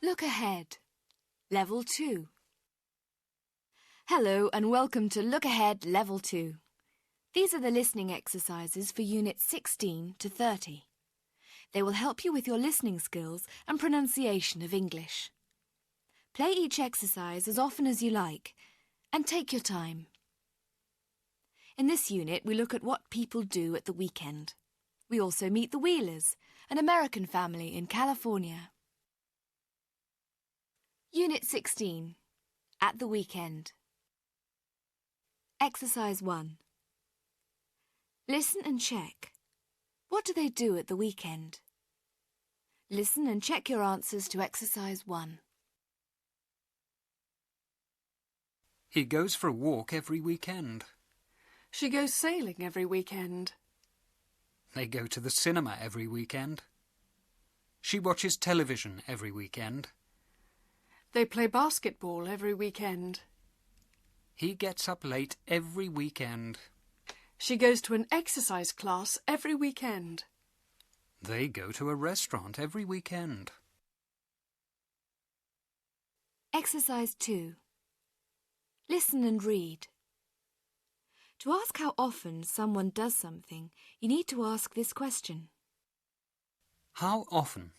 Look ahead. Level 2. Hello and welcome to Look Ahead Level 2. These are the listening exercises for Unit 16 to 30. They will help you with your listening skills and pronunciation of English. Play each exercise as often as you like and take your time. In this unit, we look at what people do at the weekend. We also meet the Wheelers, an American family in California. Unit 16. At the weekend. Exercise 1. Listen and check. What do they do at the weekend? Listen and check your answers to Exercise 1. He goes for a walk every weekend. She goes sailing every weekend. They go to the cinema every weekend. She watches television every weekend. They play basketball every weekend. He gets up late every weekend. She goes to an exercise class every weekend. They go to a restaurant every weekend. Exercise 2. Listen and read. To ask how often someone does something, you need to ask this question. How often?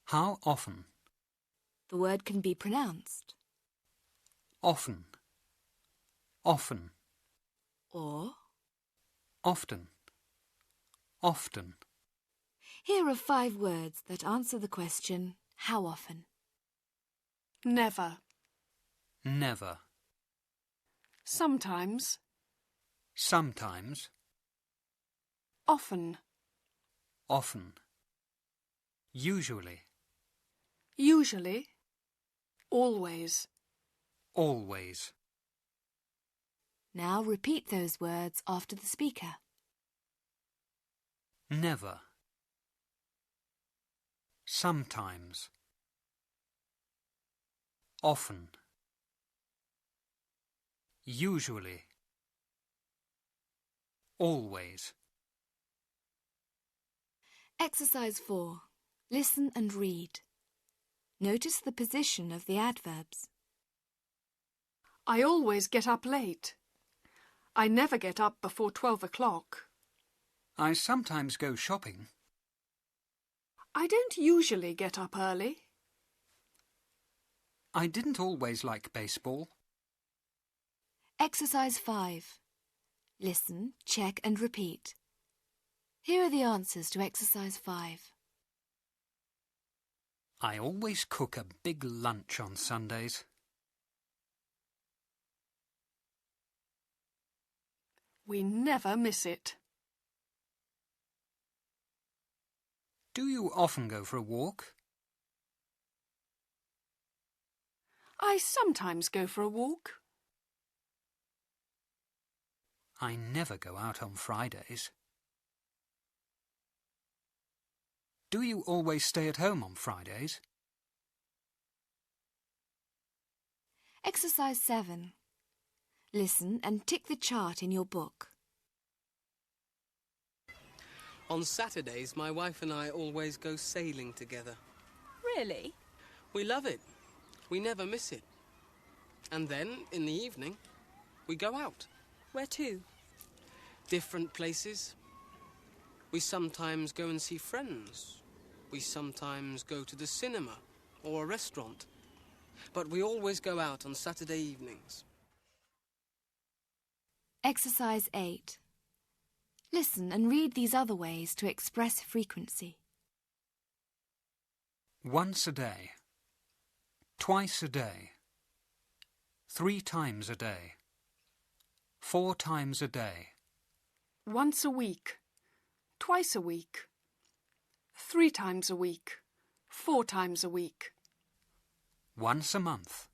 How often? The word can be pronounced. Often. Often. Or, Often. Often. here are 5 words that answer the question, how often? Never. Never. Sometimes. Sometimes. Often. Often. Usually. Usually. Always. Always. Now repeat those words after the speaker. Never. Sometimes. Often. Usually. Always. Exercise 4. Listen and read. Notice the position of the adverbs. I always get up late. I never get up before 12 o'clock. I sometimes go shopping. I don't usually get up early. I didn't always like baseball. Exercise 5. Listen, check and repeat. Here are the answers to Exercise 5. I always cook a big lunch on Sundays. We never miss it. Do you often go for a walk? I sometimes go for a walk. I never go out on Fridays. Do you always stay at home on Fridays? Exercise 7. Listen and tick the chart in your book. On Saturdays, my wife and I always go sailing together. Really? We love it. We never miss it. And then, in the evening, we go out. Where to? Different places. We sometimes go and see friends. We sometimes go to the cinema or a restaurant. But we always go out on Saturday evenings. Exercise 8. Listen and read these other ways to express frequency. Once a day. Twice a day. 3 times a day. 4 times a day. Once a week. Twice a week. 3 times a week. 4 times a week. Once a month.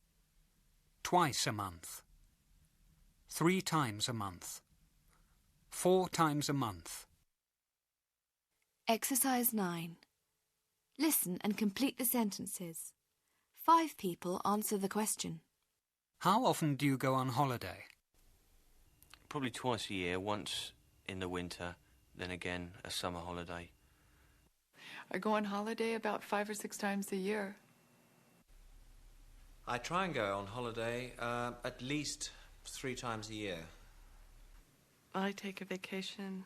Twice a month. 3 times a month. 4 times a month. Exercise 9. Listen and complete the sentences. 5 people answer the question. How often do you go on holiday? Probably twice a year, once in the winter, then again a summer holiday. I go on holiday about 5 or 6 times a year. I try and go on holiday at least 3 times a year. I take a vacation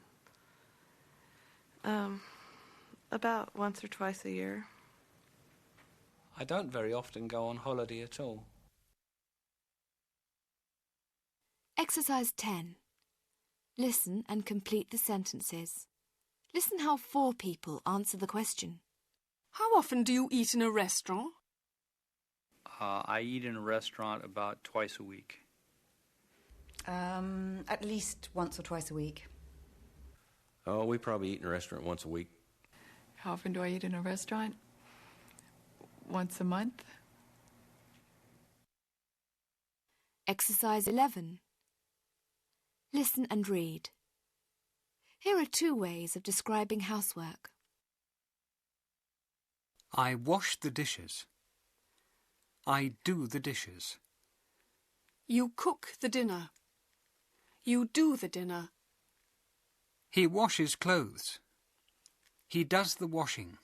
about once or twice a year. I don't very often go on holiday at all. Exercise 10. Listen and complete the sentences. Listen how 4 people answer the question. How often do you eat in a restaurant? I eat in a restaurant about twice a week. At least once or twice a week. Oh, we probably eat in a restaurant once a week. How often do I eat in a restaurant? Once a month. Exercise 11. Listen and read. Here are 2 ways of describing housework. I wash the dishes. I do the dishes. You cook the dinner. You do the dinner. He washes clothes. He does the washing.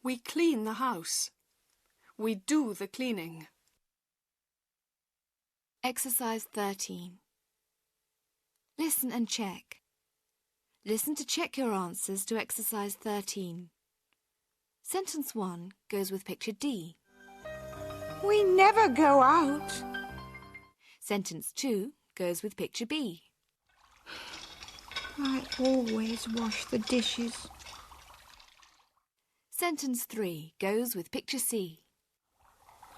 We clean the house. We do the cleaning. Exercise 13. Listen and check. Listen to check your answers to exercise 13. Sentence 1 goes with picture D. We never go out. Sentence 2 goes with picture B. I always wash the dishes. Sentence 3 goes with picture C.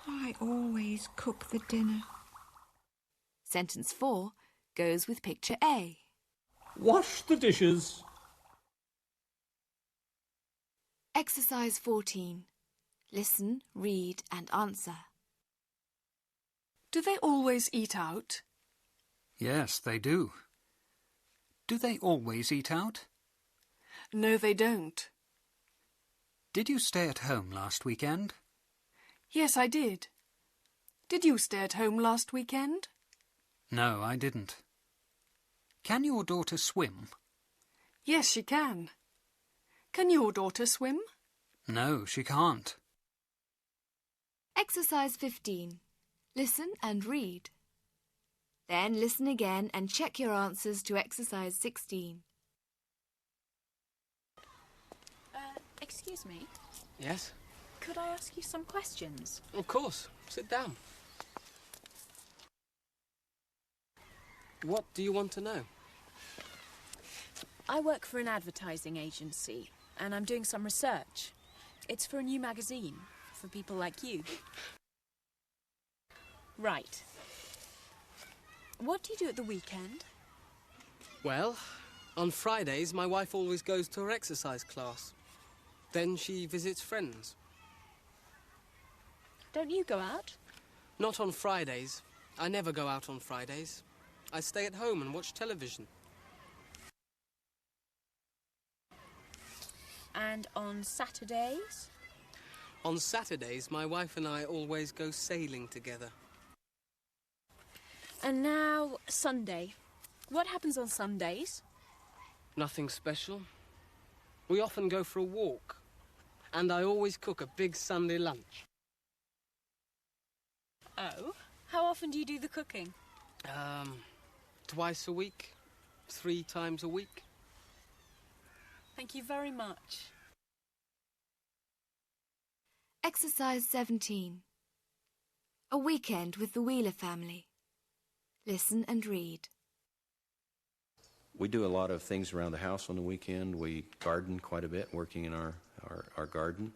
I always cook the dinner. Sentence 4 goes with picture A. Wash the dishes. Exercise 14. Listen, read and answer. Do they always eat out? Yes, they do. Do they always eat out? No, they don't. Did you stay at home last weekend? Yes, I did. Did you stay at home last weekend? No, I didn't. Can your daughter swim? Yes, she can. Can your daughter swim? No, she can't. Exercise 15. Listen and read. Then listen again and check your answers to exercise 16. Excuse me. Yes? Could I ask you some questions? Of course. Sit down. What do you want to know? I work for an advertising agency, and I'm doing some research. It's for a new magazine, for people like you. Right. What do you do at the weekend? Well, on Fridays, my wife always goes to her exercise class. Then she visits friends. Don't you go out? Not on Fridays. I never go out on Fridays. I stay at home and watch television. And on Saturdays? On Saturdays, my wife and I always go sailing together. And now, Sunday. What happens on Sundays? Nothing special. We often go for a walk. And I always cook a big Sunday lunch. Oh? How often do you do the cooking? Twice a week. 3 times a week. Thank you very much. Exercise 17. A weekend with the Wheeler family. Listen and read. We do a lot of things around the house on the weekend. We garden quite a bit, working in our garden.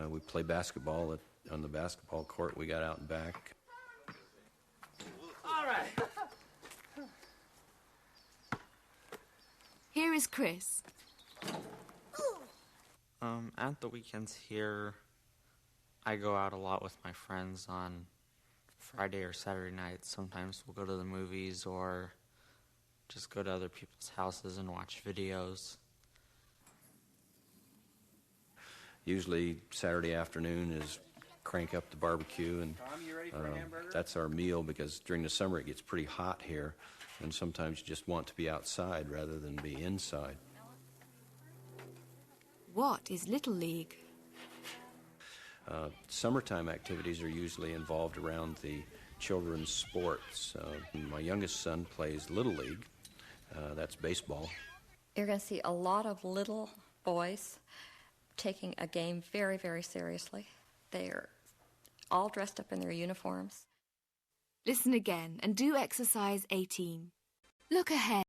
We play basketball on the basketball court we got out and back. All right. Here is Chris. At the weekends here, I go out a lot with my friends on Friday or Saturday nights. Sometimes we'll go to the movies or just go to other people's houses and watch videos. Usually Saturday afternoon is crank up the barbecue, and that's our meal, because during the summer it gets pretty hot here, and sometimes you just want to be outside rather than be inside. What is Little League? Summertime activities are usually involved around the children's sports. My youngest son plays Little League. That's baseball. You're going to see a lot of little boys taking a game very, very seriously. They're all dressed up in their uniforms. Listen again and do exercise 18. Look ahead.